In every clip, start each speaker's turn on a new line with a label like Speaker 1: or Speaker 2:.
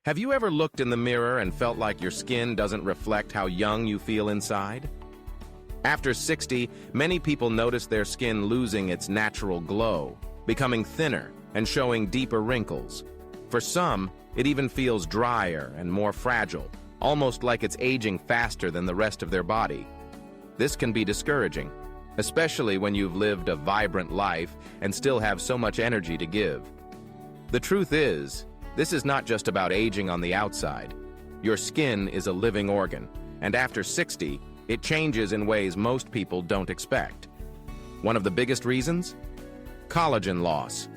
Speaker 1: Have you ever looked in the mirror and felt like your skin doesn't reflect how young you feel inside? After 60, many people notice their skin losing its natural glow, becoming thinner and showing deeper wrinkles. For some, it even feels drier and more fragile, almost like it's aging faster than the rest of their body. This can be discouraging, especially when you've lived a vibrant life and still have so much energy to give. The truth is, this is not just about aging on the outside. Your skin is a living organ, and after 60, it changes in ways most people don't expect. One of the biggest reasons? Collagen loss.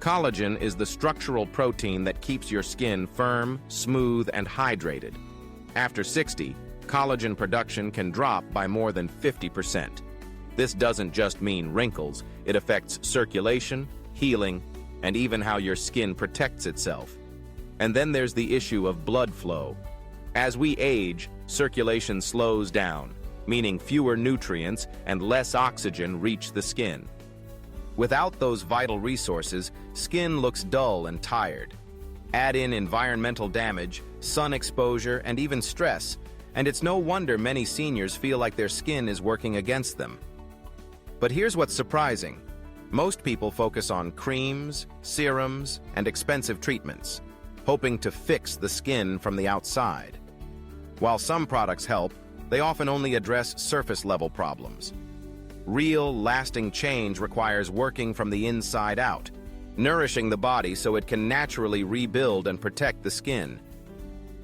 Speaker 1: Collagen is the structural protein that keeps your skin firm, smooth, and hydrated. After 60, collagen production can drop by more than 50%. This doesn't just mean wrinkles, it affects circulation, healing, and even how your skin protects itself. And then there's the issue of blood flow. As we age, circulation slows down, meaning fewer nutrients and less oxygen reach the skin. Without those vital resources, skin looks dull and tired. Add in environmental damage, sun exposure, and even stress, and it's no wonder many seniors feel like their skin is working against them. But here's what's surprising. Most people focus on creams, serums, and expensive treatments, hoping to fix the skin from the outside. While some products help, they often only address surface-level problems. Real, lasting change requires working from the inside out, nourishing the body so it can naturally rebuild and protect the skin.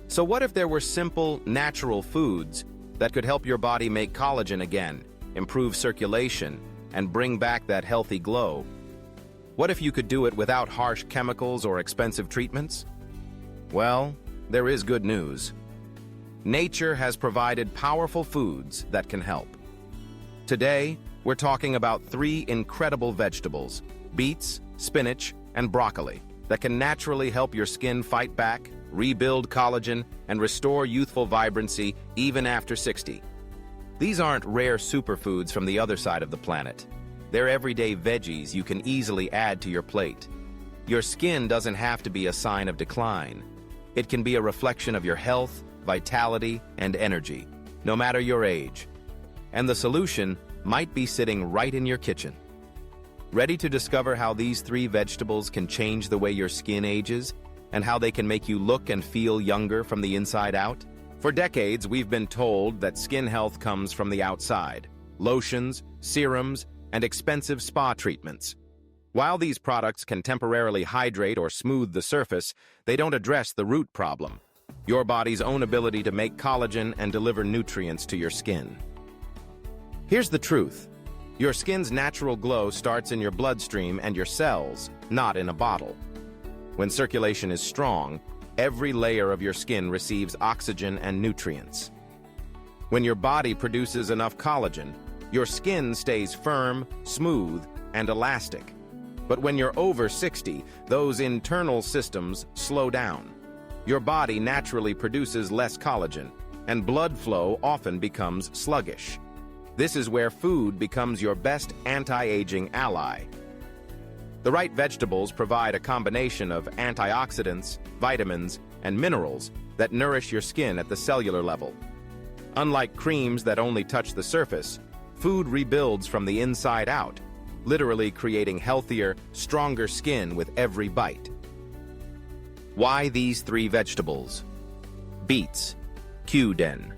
Speaker 1: So what if there were simple, natural foods that could help your body make collagen again, improve circulation, and bring back that healthy glow? What if you could do it without harsh chemicals or expensive treatments? Well, there is good news. Nature has provided powerful foods that can help. Today, we're talking about 3 incredible vegetables, beets, spinach, and broccoli, that can naturally help your skin fight back, rebuild collagen, and restore youthful vibrancy even after 60. These aren't rare superfoods from the other side of the planet. They're everyday veggies you can easily add to your plate. Your skin doesn't have to be a sign of decline. It can be a reflection of your health, vitality, and energy, no matter your age. And the solution might be sitting right in your kitchen. Ready to discover how these 3 vegetables can change the way your skin ages and how they can make you look and feel younger from the inside out? For decades, we've been told that skin health comes from the outside: lotions, serums, and expensive spa treatments. While these products can temporarily hydrate or smooth the surface, they don't address the root problem: your body's own ability to make collagen and deliver nutrients to your skin. Here's the truth. Your skin's natural glow starts in your bloodstream and your cells, not in a bottle. When circulation is strong, every layer of your skin receives oxygen and nutrients. When your body produces enough collagen, your skin stays firm, smooth, and elastic. But when you're over 60, those internal systems slow down. Your body naturally produces less collagen, and blood flow often becomes sluggish. This is where food becomes your best anti-aging ally. The right vegetables provide a combination of antioxidants, vitamins, and minerals that nourish your skin at the cellular level. Unlike creams that only touch the surface, food rebuilds from the inside out, literally creating healthier, stronger skin with every bite. Why these 3 vegetables? Beets, Q10.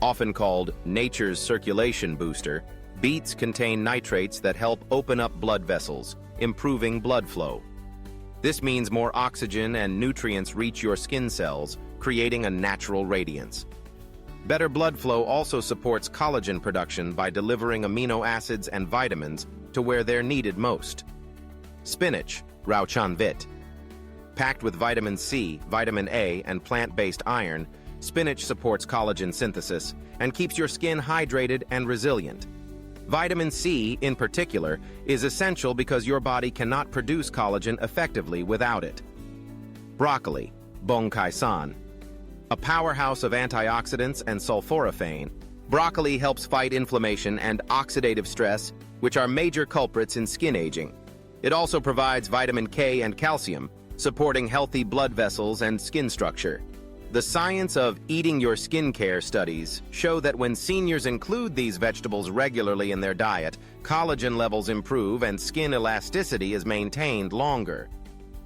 Speaker 1: Often called nature's circulation booster, beets contain nitrates that help open up blood vessels, improving blood flow. This means more oxygen and nutrients reach your skin cells, creating a natural radiance. Better blood flow also supports collagen production by delivering amino acids and vitamins to where they're needed most. Spinach, Rauchan Vit. Packed with vitamin C, vitamin A, and plant-based iron, spinach supports collagen synthesis and keeps your skin hydrated and resilient. Vitamin C, in particular, is essential because your body cannot produce collagen effectively without it. Broccoli, Bong Kai San. A powerhouse of antioxidants and sulforaphane, broccoli helps fight inflammation and oxidative stress, which are major culprits in skin aging. It also provides vitamin K and calcium, supporting healthy blood vessels and skin structure. The science of eating your skincare studies show that when seniors include these vegetables regularly in their diet, collagen levels improve and skin elasticity is maintained longer.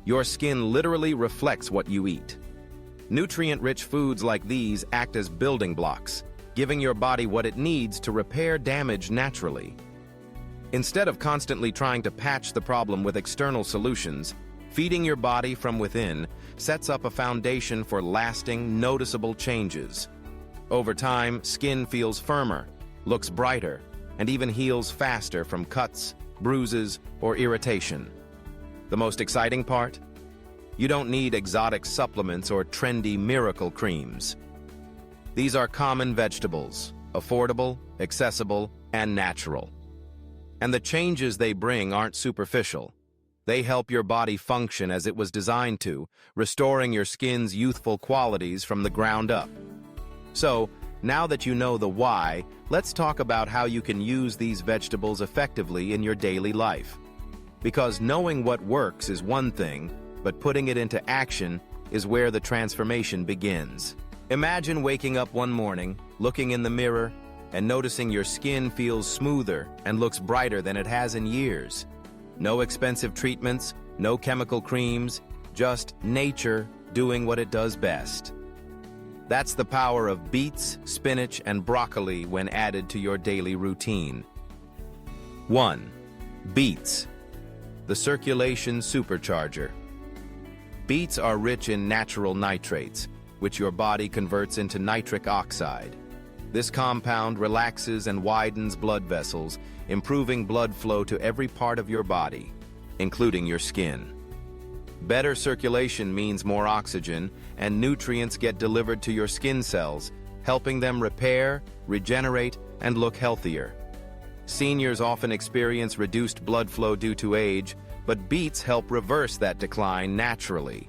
Speaker 1: Your skin literally reflects what you eat. Nutrient-rich foods like these act as building blocks, giving your body what it needs to repair damage naturally. Instead of constantly trying to patch the problem with external solutions, feeding your body from within sets up a foundation for lasting, noticeable changes. Over time, skin feels firmer, looks brighter, and even heals faster from cuts, bruises, or irritation. The most exciting part? You don't need exotic supplements or trendy miracle creams. These are common vegetables, affordable, accessible, and natural. And the changes they bring aren't superficial. They help your body function as it was designed to, restoring your skin's youthful qualities from the ground up. So, now that you know the why, let's talk about how you can use these vegetables effectively in your daily life. Because knowing what works is one thing, but putting it into action is where the transformation begins. Imagine waking up one morning, looking in the mirror, and noticing your skin feels smoother and looks brighter than it has in years. No expensive treatments, no chemical creams, just nature doing what it does best. That's the power of beets, spinach, and broccoli when added to your daily routine. 1. Beets, the circulation supercharger. Beets are rich in natural nitrates, which your body converts into nitric oxide. This compound relaxes and widens blood vessels, improving blood flow to every part of your body, including your skin. Better circulation means more oxygen, and nutrients get delivered to your skin cells, helping them repair, regenerate, and look healthier. Seniors often experience reduced blood flow due to age, but beets help reverse that decline naturally.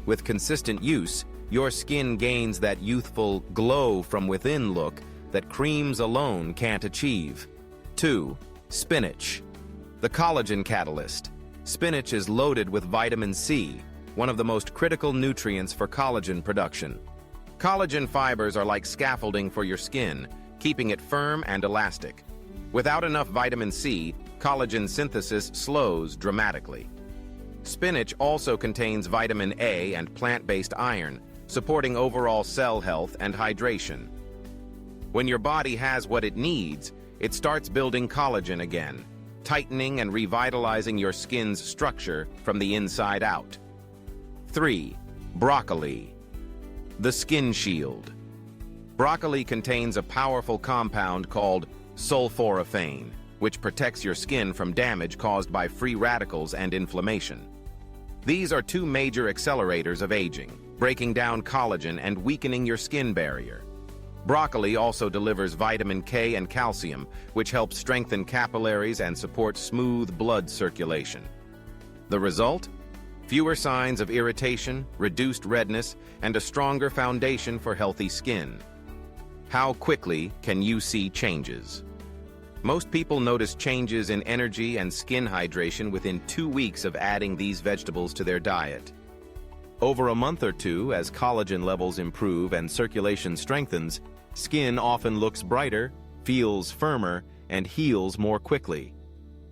Speaker 1: With consistent use, your skin gains that youthful glow from within look that creams alone can't achieve. 2. Spinach, the collagen catalyst. Spinach is loaded with vitamin C, one of the most critical nutrients for collagen production. Collagen fibers are like scaffolding for your skin, keeping it firm and elastic. Without enough vitamin C, collagen synthesis slows dramatically. Spinach also contains vitamin A and plant-based iron, supporting overall cell health and hydration. When your body has what it needs, it starts building collagen again, tightening and revitalizing your skin's structure from the inside out. 3. Broccoli, the skin shield. Broccoli contains a powerful compound called sulforaphane, which protects your skin from damage caused by free radicals and inflammation. These are two major accelerators of aging, breaking down collagen and weakening your skin barrier. Broccoli also delivers vitamin K and calcium, which helps strengthen capillaries and support smooth blood circulation. The result? Fewer signs of irritation, reduced redness, and a stronger foundation for healthy skin. How quickly can you see changes? Most people notice changes in energy and skin hydration within 2 weeks of adding these vegetables to their diet. Over a month or two, as collagen levels improve and circulation strengthens, skin often looks brighter, feels firmer, and heals more quickly.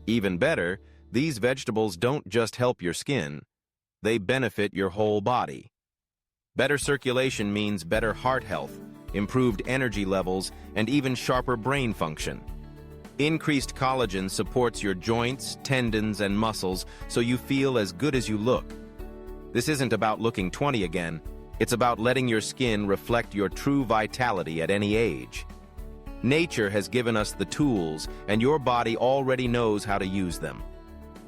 Speaker 1: Even better, these vegetables don't just help your skin, they benefit your whole body. Better circulation means better heart health, improved energy levels, and even sharper brain function. Increased collagen supports your joints, tendons, and muscles so you feel as good as you look. This isn't about looking 20 again, it's about letting your skin reflect your true vitality at any age. Nature has given us the tools, and your body already knows how to use them.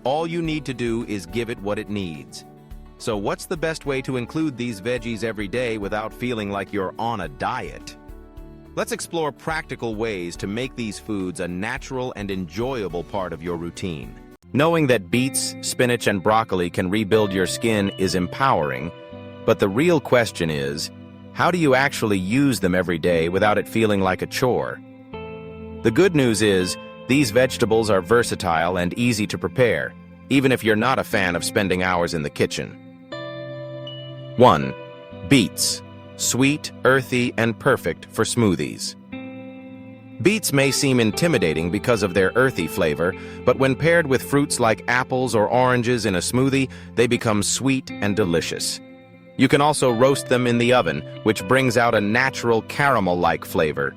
Speaker 1: All you need to do is give it what it needs. So what's the best way to include these veggies every day without feeling like you're on a diet? Let's explore practical ways to make these foods a natural and enjoyable part of your routine. Knowing that beets, spinach, and broccoli can rebuild your skin is empowering, but the real question is, how do you actually use them every day without it feeling like a chore? The good news is, these vegetables are versatile and easy to prepare, even if you're not a fan of spending hours in the kitchen. 1. Beets. Sweet, earthy, and perfect for smoothies. Beets may seem intimidating because of their earthy flavor, but when paired with fruits like apples or oranges in a smoothie, they become sweet and delicious. You can also roast them in the oven, which brings out a natural caramel-like flavor.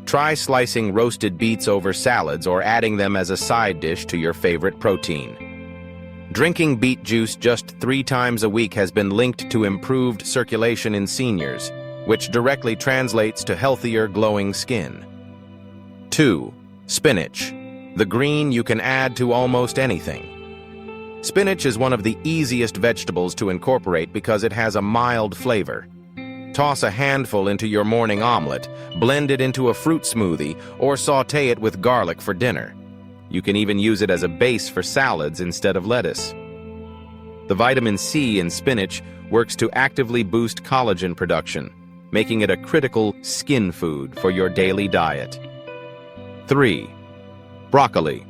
Speaker 1: Try slicing roasted beets over salads or adding them as a side dish to your favorite protein. Drinking beet juice just 3 times a week has been linked to improved circulation in seniors, which directly translates to healthier, glowing skin. 2. Spinach. The green you can add to almost anything. Spinach is one of the easiest vegetables to incorporate because it has a mild flavor. Toss a handful into your morning omelet, blend it into a fruit smoothie, or sauté it with garlic for dinner. You can even use it as a base for salads instead of lettuce. The vitamin C in spinach works to actively boost collagen production, making it a critical skin food for your daily diet. 3. Broccoli.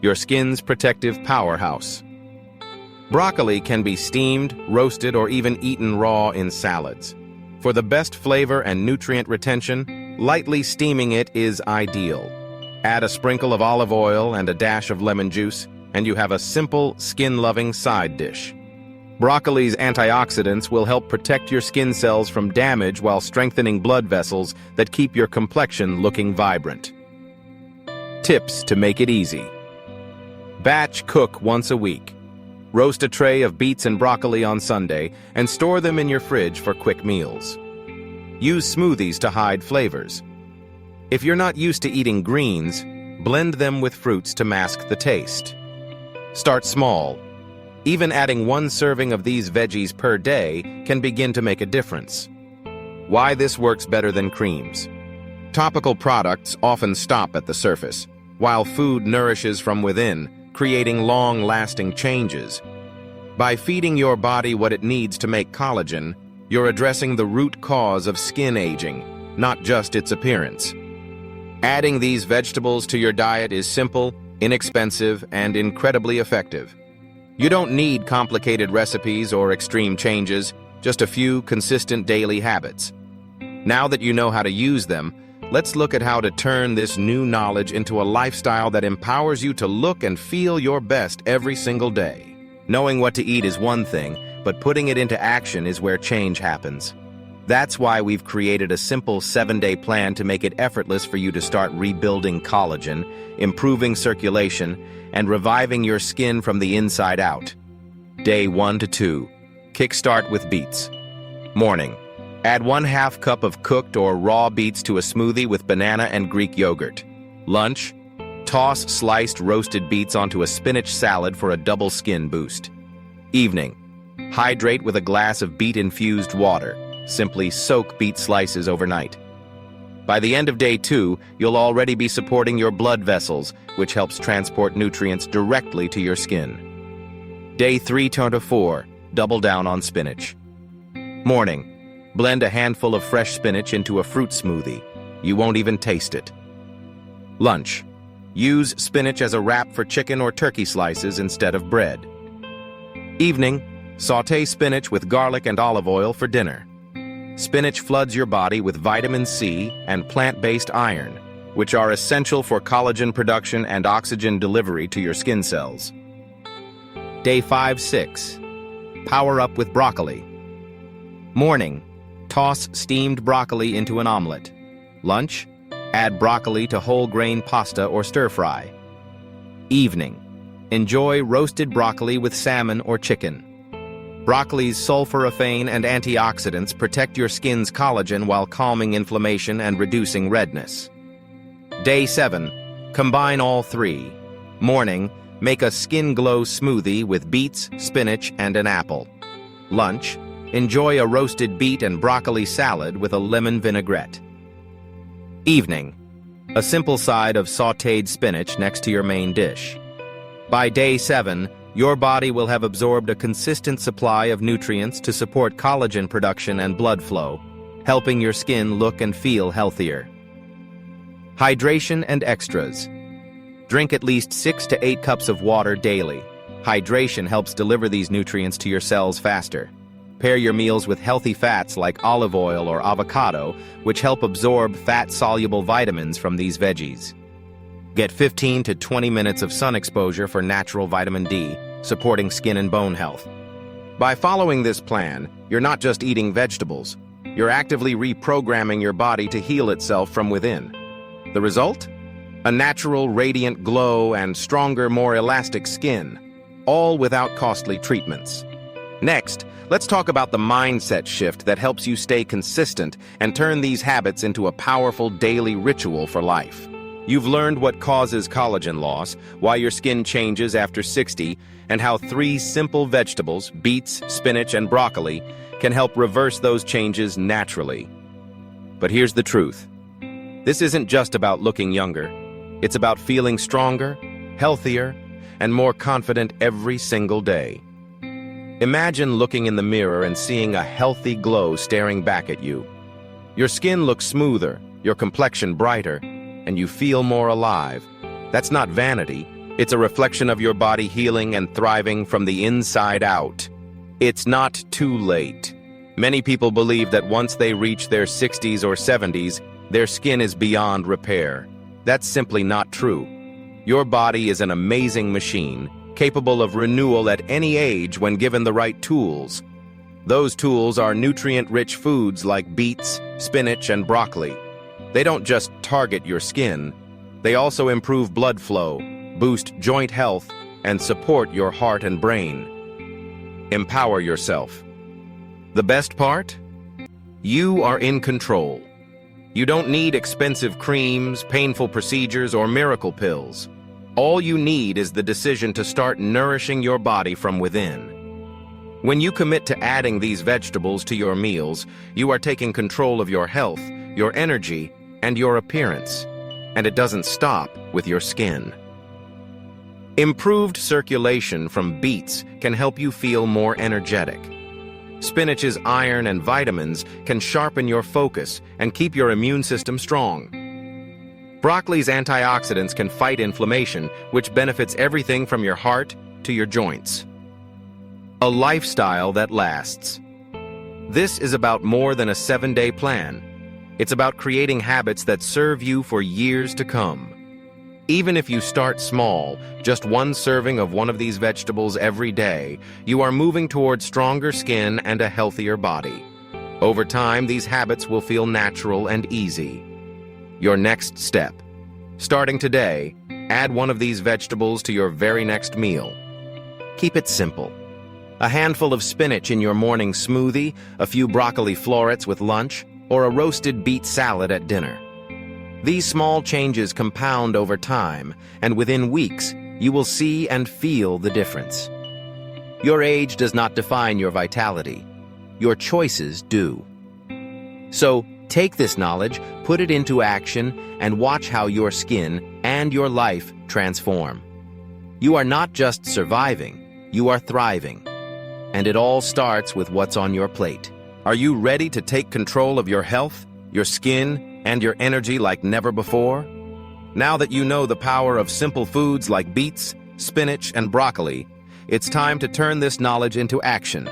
Speaker 1: Your skin's protective powerhouse. Broccoli can be steamed, roasted, or even eaten raw in salads. For the best flavor and nutrient retention, lightly steaming it is ideal. Add a sprinkle of olive oil and a dash of lemon juice, and you have a simple, skin-loving side dish. Broccoli's antioxidants will help protect your skin cells from damage while strengthening blood vessels that keep your complexion looking vibrant. Tips to make it easy. Batch cook once a week. Roast a tray of beets and broccoli on Sunday and store them in your fridge for quick meals. Use smoothies to hide flavors. If you're not used to eating greens, blend them with fruits to mask the taste. Start small. Even adding 1 serving of these veggies per day can begin to make a difference. Why this works better than creams. Topical products often stop at the surface, while food nourishes from within, creating long-lasting changes. By feeding your body what it needs to make collagen, you're addressing the root cause of skin aging, not just its appearance. Adding these vegetables to your diet is simple, inexpensive, and incredibly effective. You don't need complicated recipes or extreme changes, just a few consistent daily habits. Now that you know how to use them, let's look at how to turn this new knowledge into a lifestyle that empowers you to look and feel your best every single day. Knowing what to eat is one thing, but putting it into action is where change happens. That's why we've created a simple 7-day plan to make it effortless for you to start rebuilding collagen, improving circulation, and reviving your skin from the inside out. Day 1 to 2. Kickstart with beets. Morning. Add 1/2 cup of cooked or raw beets to a smoothie with banana and Greek yogurt. Lunch. Toss sliced roasted beets onto a spinach salad for a double skin boost. Evening. Hydrate with a glass of beet-infused water. Simply soak beet slices overnight. By the end of day 2, you'll already be supporting your blood vessels, which helps transport nutrients directly to your skin. Day 3 to 4, double down on spinach. Morning. Blend a handful of fresh spinach into a fruit smoothie. You won't even taste it. Lunch. Use spinach as a wrap for chicken or turkey slices instead of bread. Evening. Sauté spinach with garlic and olive oil for dinner. Spinach floods your body with vitamin C and plant-based iron, which are essential for collagen production and oxygen delivery to your skin cells. Day 5-6. Power up with broccoli. Morning. Toss steamed broccoli into an omelet. Lunch. Add broccoli to whole grain pasta or stir-fry. Evening. Enjoy roasted broccoli with salmon or chicken. Broccoli's sulforaphane and antioxidants protect your skin's collagen while calming inflammation and reducing redness. Day 7. Combine all 3. Morning. Make a skin glow smoothie with beets, spinach, and an apple. Lunch. Enjoy a roasted beet and broccoli salad with a lemon vinaigrette. Evening. A simple side of sautéed spinach next to your main dish. By day 7, your body will have absorbed a consistent supply of nutrients to support collagen production and blood flow, helping your skin look and feel healthier. Hydration and extras. Drink at least 6 to 8 cups of water daily. Hydration helps deliver these nutrients to your cells faster. Pair your meals with healthy fats like olive oil or avocado, which help absorb fat-soluble vitamins from these veggies. Get 15 to 20 minutes of sun exposure for natural vitamin D, supporting skin and bone health. By following this plan, you're not just eating vegetables, you're actively reprogramming your body to heal itself from within. The result? A natural, radiant glow and stronger, more elastic skin, all without costly treatments. Next, let's talk about the mindset shift that helps you stay consistent and turn these habits into a powerful daily ritual for life. You've learned what causes collagen loss, why your skin changes after 60, and how 3 simple vegetables, beets, spinach, and broccoli, can help reverse those changes naturally. But here's the truth. This isn't just about looking younger. It's about feeling stronger, healthier, and more confident every single day. Imagine looking in the mirror and seeing a healthy glow staring back at you. Your skin looks smoother, your complexion brighter, and you feel more alive. That's not vanity. It's a reflection of your body healing and thriving from the inside out. It's not too late. Many people believe that once they reach their 60s or 70s, their skin is beyond repair. That's simply not true. Your body is an amazing machine, capable of renewal at any age when given the right tools. Those tools are nutrient-rich foods like beets, spinach, and broccoli. They don't just target your skin, they also improve blood flow, boost joint health, and support your heart and brain. Empower yourself. The best part? You are in control. You don't need expensive creams, painful procedures, or miracle pills. All you need is the decision to start nourishing your body from within. When you commit to adding these vegetables to your meals, you are taking control of your health, your energy, and your appearance. And it doesn't stop with your skin. Improved circulation from beets can help you feel more energetic. Spinach's iron and vitamins can sharpen your focus and keep your immune system strong. Broccoli's antioxidants can fight inflammation, which benefits everything from your heart to your joints. A lifestyle that lasts. This is about more than a 7-day plan. It's about creating habits that serve you for years to come. Even if you start small, just 1 serving of one of these vegetables every day, you are moving toward stronger skin and a healthier body. Over time, these habits will feel natural and easy. Your next step. Starting today, add one of these vegetables to your very next meal. Keep it simple. A handful of spinach in your morning smoothie, a few broccoli florets with lunch, or a roasted beet salad at dinner. These small changes compound over time, and within weeks, you will see and feel the difference. Your age does not define your vitality. Your choices do. So, take this knowledge, put it into action, and watch how your skin and your life transform. You are not just surviving, you are thriving. And it all starts with what's on your plate. Are you ready to take control of your health, your skin, and your energy like never before? Now that you know the power of simple foods like beets, spinach, and broccoli, it's time to turn this knowledge into action.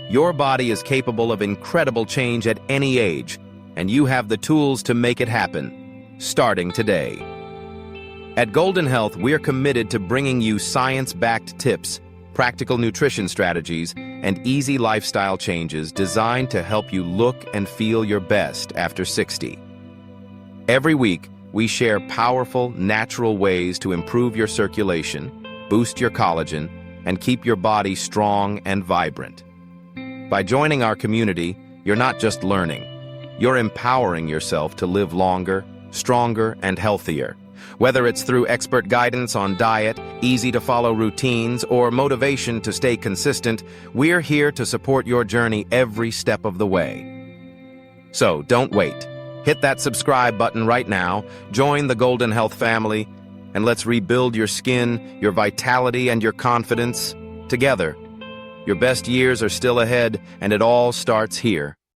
Speaker 1: Your body is capable of incredible change at any age, and you have the tools to make it happen, starting today. At Goldenhealth, we're committed to bringing you science-backed tips, practical nutrition strategies, and easy lifestyle changes designed to help you look and feel your best after 60. Every week, we share powerful, natural ways to improve your circulation, boost your collagen, and keep your body strong and vibrant. By joining our community, you're not just learning, you're empowering yourself to live longer, stronger, and healthier. Whether it's through expert guidance on diet, easy-to-follow routines, or motivation to stay consistent, we're here to support your journey every step of the way. So, don't wait. Hit that subscribe button right now, join the Goldenhealth family, and let's rebuild your skin, your vitality, and your confidence together. Your best years are still ahead, and it all starts here.